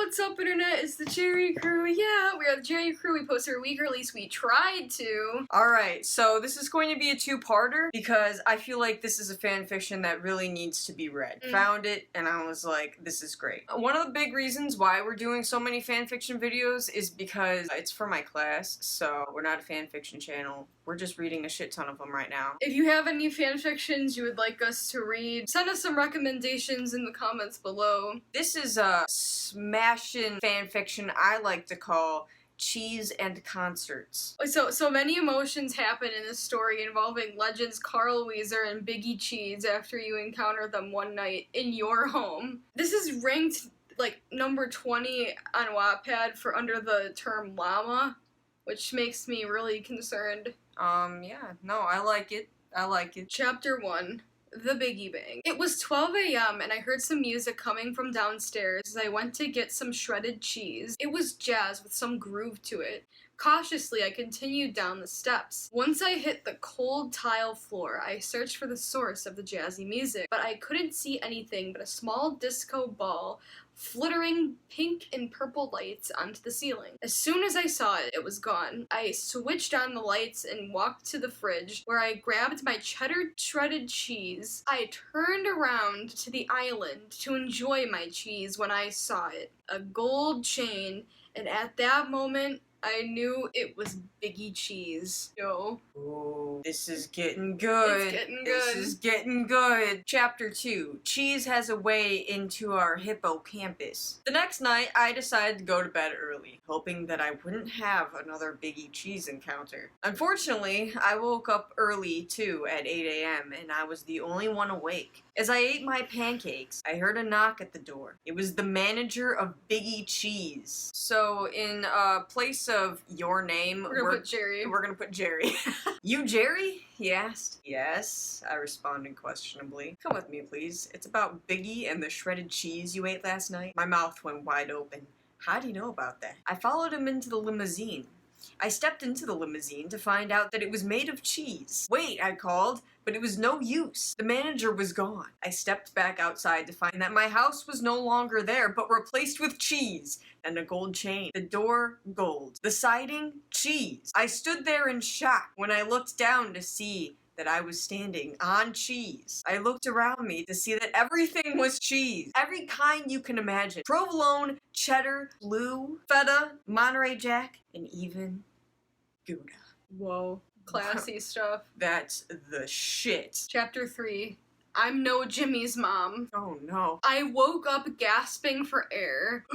What's up, internet? It's the Jerry Crew. Yeah, we are the Jerry Crew. We post every week, or at least we tried to. Alright, so this is going to be a two-parter because I feel like this is a fanfiction that really needs to be read. Found it, and I was like, this is great. One of the big reasons why we're doing so many fanfiction videos is because it's for my class, so we're not a fanfiction channel. We're just reading a shit ton of them right now. If you have any fanfictions you would like us to read, send us some recommendations in the comments below. This is a smashin' fanfiction I like to call Cheese and Concerts. So many emotions happen in this story involving legends Carl Wheezer and Biggie Cheese after you encounter them one night in your home. This is ranked like number 20 on Wattpad for under the term Llama, which makes me really concerned. Yeah, no, I like it. I like it. Chapter 1. The Biggie Bang. It was 12 a.m. and I heard some music coming from downstairs as I went to get some shredded cheese. It was jazz with some groove to it. Cautiously, I continued down the steps. Once I hit the cold tile floor, I searched for the source of the jazzy music, but I couldn't see anything but a small disco ball flittering pink and purple lights onto the ceiling. As soon as I saw it, it was gone. I switched on the lights and walked to the fridge, where I grabbed my cheddar shredded cheese. I turned around to the island to enjoy my cheese when I saw it. A gold chain, and at that moment, I knew it was Biggie Cheese. Yo. Ooh, this is getting good. It's getting good. This is getting good. Chapter 2. Cheese has a way into our hippocampus. The next night, I decided to go to bed early, hoping that I wouldn't have another Biggie Cheese encounter. Unfortunately, I woke up early too at 8 a.m. and I was the only one awake. As I ate my pancakes, I heard a knock at the door. It was the manager of Biggie Cheese. So in place of your name, we're gonna put Jerry. We're gonna put Jerry. You Jerry? He asked. Yes, I responded questionably. Come with me, please. It's about Biggie and the shredded cheese you ate last night. My mouth went wide open. How do you know about that? I followed him into the limousine. I stepped into the limousine to find out that it was made of cheese. Wait, I called, but it was no use. The manager was gone. I stepped back outside to find that my house was no longer there, but replaced with cheese and a gold chain. The door, gold. The siding, cheese. I stood there in shock when I looked down to see that I was standing on cheese. I looked around me to see that everything was cheese. Every kind you can imagine. Provolone, cheddar, blue, feta, Monterey Jack, and even Gouda. Whoa. Classy stuff. That's the shit. Chapter 3. I'm no Jimmy's mom. Oh no. I woke up gasping for air.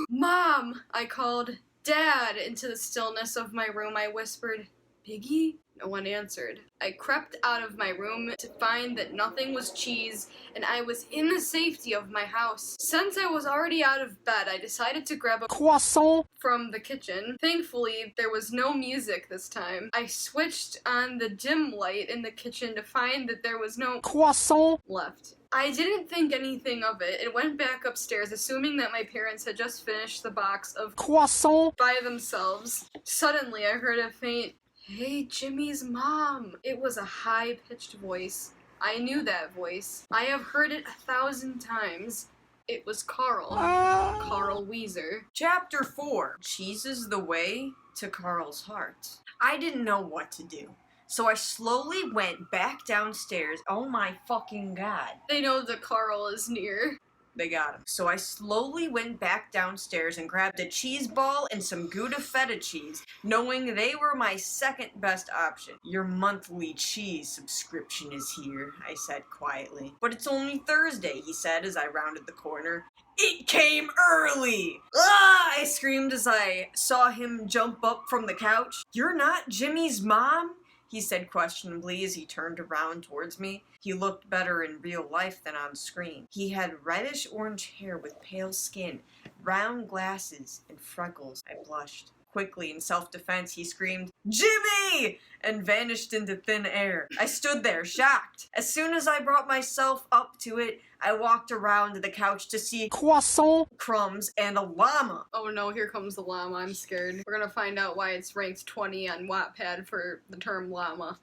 Mom! I called. Dad! Into the stillness of my room I whispered, Biggie? No one answered. I crept out of my room to find that nothing was cheese, and I was in the safety of my house. Since I was already out of bed, I decided to grab a croissant from the kitchen. Thankfully, there was no music this time. I switched on the dim light in the kitchen to find that there was no croissant left. I didn't think anything of it. It went back upstairs, assuming that my parents had just finished the box of croissant by themselves. Suddenly, I heard a faint, Hey, Jimmy's mom! It was a high-pitched voice. I knew that voice. I have heard it 1,000 times. It was Carl. Carl Wheezer. Chapter 4. Cheese is the way to Carl's heart. I didn't know what to do, so I slowly went back downstairs. Oh my fucking god. They know that Carl is near. They got him. So I slowly went back downstairs and grabbed a cheese ball and some Gouda feta cheese, knowing they were my second best option. Your monthly cheese subscription is here, I said quietly. But it's only Thursday, he said as I rounded the corner. It came early! Ah! I screamed as I saw him jump up from the couch. You're not Jimmy's mom? He said questionably as he turned around towards me. He looked better in real life than on screen. He had reddish-orange hair with pale skin, round glasses, and freckles. I blushed. Quickly, in self-defense, he screamed, Jimmy! And vanished into thin air. I stood there, shocked. As soon as I brought myself up to it, I walked around to the couch to see croissant, crumbs, and a llama. Oh no, here comes the llama. I'm scared. We're gonna find out why it's ranked 20 on Wattpad for the term llama.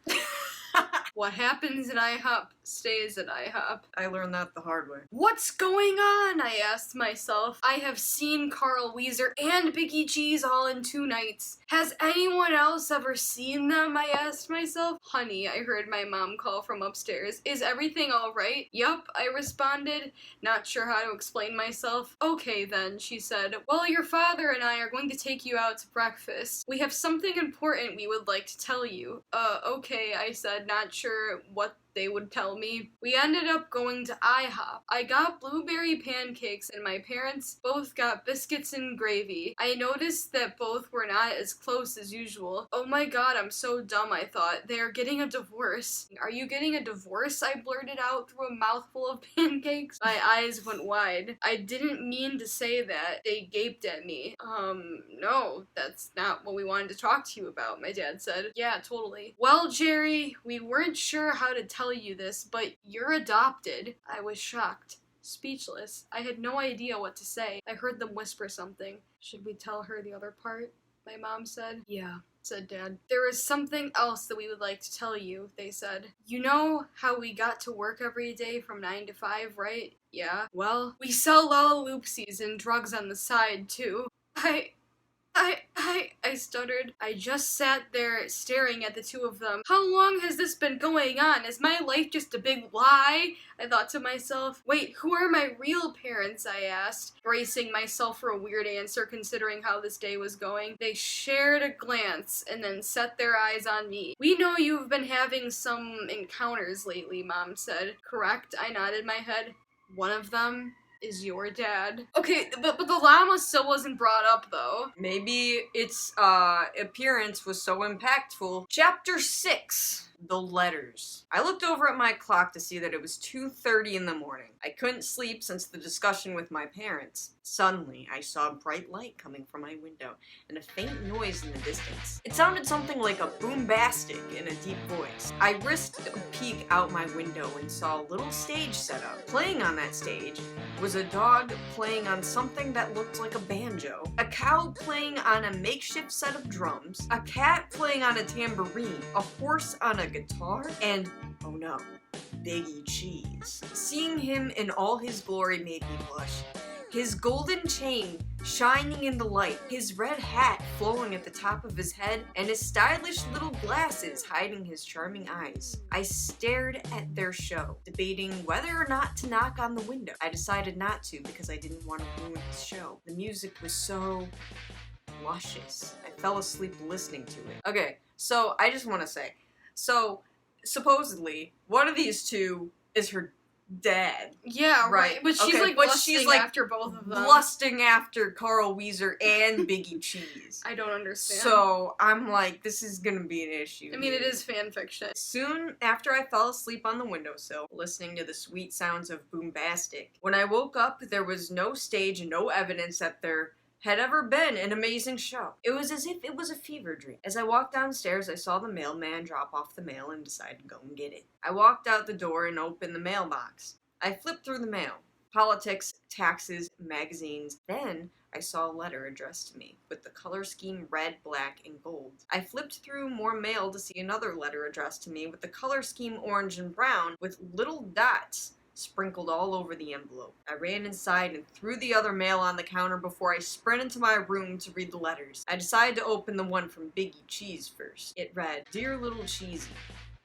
What happens at IHOP stays at IHOP. I learned that the hard way. What's going on? I asked myself. I have seen Carl Wheezer and Biggie Cheese all in 2 nights. Has anyone else ever seen them? I asked myself. Honey, I heard my mom call from upstairs. Is everything alright? Yup, I responded, not sure how to explain myself. Okay then, she said. Well, your father and I are going to take you out to breakfast. We have something important we would like to tell you. Okay, I said, not sure what they would tell me. We ended up going to IHOP. I got blueberry pancakes and my parents both got biscuits and gravy. I noticed that both were not as close as usual. Oh my god, I'm so dumb, I thought. They are getting a divorce. Are you getting a divorce? I blurted out through a mouthful of pancakes. My eyes went wide. I didn't mean to say that. They gaped at me. No, that's not what we wanted to talk to you about, my dad said. Yeah, totally. Well, Jerry, we weren't sure how to tell you this, but you're adopted. I was shocked, speechless. I had no idea what to say. I heard them whisper something. Should we tell her the other part? My mom said. Yeah, said Dad. There is something else that we would like to tell you, they said. You know how we got to work every day from 9 to 5, right? Yeah. Well, we sell lollaloopsies and drugs on the side, too. I stuttered. I just sat there staring at the two of them. How long has this been going on? Is my life just a big lie? I thought to myself. Wait, who are my real parents? I asked, bracing myself for a weird answer considering how this day was going. They shared a glance and then set their eyes on me. We know you've been having some encounters lately, Mom said. Correct? I nodded my head. One of them is your dad. Okay, but the llama still wasn't brought up, though. Maybe its appearance was so impactful. Chapter 6. The letters. I looked over at my clock to see that it was 2:30 in the morning. I couldn't sleep since the discussion with my parents. Suddenly, I saw a bright light coming from my window and a faint noise in the distance. It sounded something like a boombastic in a deep voice. I risked a peek out my window and saw a little stage set up. Playing on that stage was a dog playing on something that looked like a banjo, a cow playing on a makeshift set of drums, a cat playing on a tambourine, a horse on a guitar, and, oh no, Biggie Cheese. Seeing him in all his glory made me blush. His golden chain shining in the light, his red hat flowing at the top of his head, and his stylish little glasses hiding his charming eyes. I stared at their show, debating whether or not to knock on the window. I decided not to because I didn't want to ruin his show. The music was so luscious. I fell asleep listening to it. Okay, so I just want to say, so supposedly, one of these two is her dad. Yeah, right. But she's okay, like but lusting she's like after both of them. Lusting after Carl Wheezer and Biggie Cheese. I don't understand. So I'm like, this is gonna be an issue. I mean, it is fan fiction. Soon after I fell asleep on the windowsill, listening to the sweet sounds of Boombastic. When I woke up, there was no stage and no evidence that there had ever been an amazing show. It was as if it was a fever dream. As I walked downstairs, I saw the mailman drop off the mail and decided to go and get it. I walked out the door and opened the mailbox. I flipped through the mail. Politics, taxes, magazines. Then I saw a letter addressed to me, with the color scheme red, black, and gold. I flipped through more mail to see another letter addressed to me with the color scheme orange and brown, with little dots sprinkled all over the envelope. I ran inside and threw the other mail on the counter before I sprinted to my room to read the letters. I decided to open the one from Biggie Cheese first. It read, Dear Little Cheesy,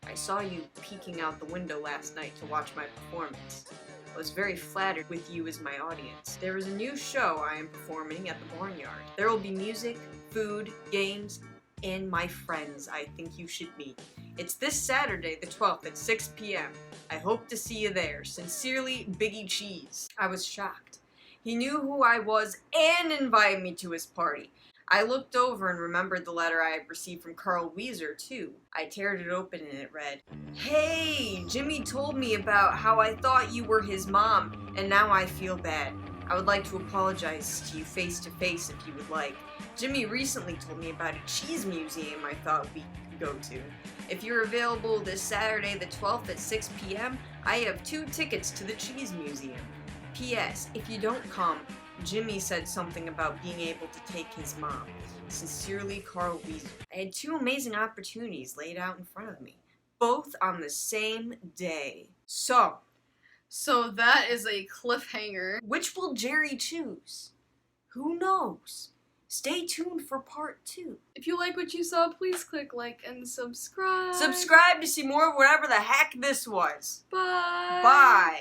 I saw you peeking out the window last night to watch my performance. I was very flattered with you as my audience. There is a new show I am performing at the Barnyard. There will be music, food, games, and my friends I think you should meet. It's this Saturday, the 12th at 6 p.m. I hope to see you there. Sincerely, Biggie Cheese. I was shocked. He knew who I was and invited me to his party. I looked over and remembered the letter I had received from Carl Wheezer, too. I teared it open and it read, Hey, Jimmy told me about how I thought you were his mom, and now I feel bad. I would like to apologize to you face to face if you would like. Jimmy recently told me about a cheese museum I thought we could go to. If you're available this Saturday the 12th at 6 p.m., I have 2 tickets to the cheese museum. P.S. If you don't come, Jimmy said something about being able to take his mom. Sincerely, Carl Wheezer. I had 2 amazing opportunities laid out in front of me. both on the same day. So that is a cliffhanger. which will Jerry choose? Who knows? Stay tuned for part 2. If you like what you saw, please click like and subscribe. Subscribe to see more of whatever the heck this was. Bye. Bye.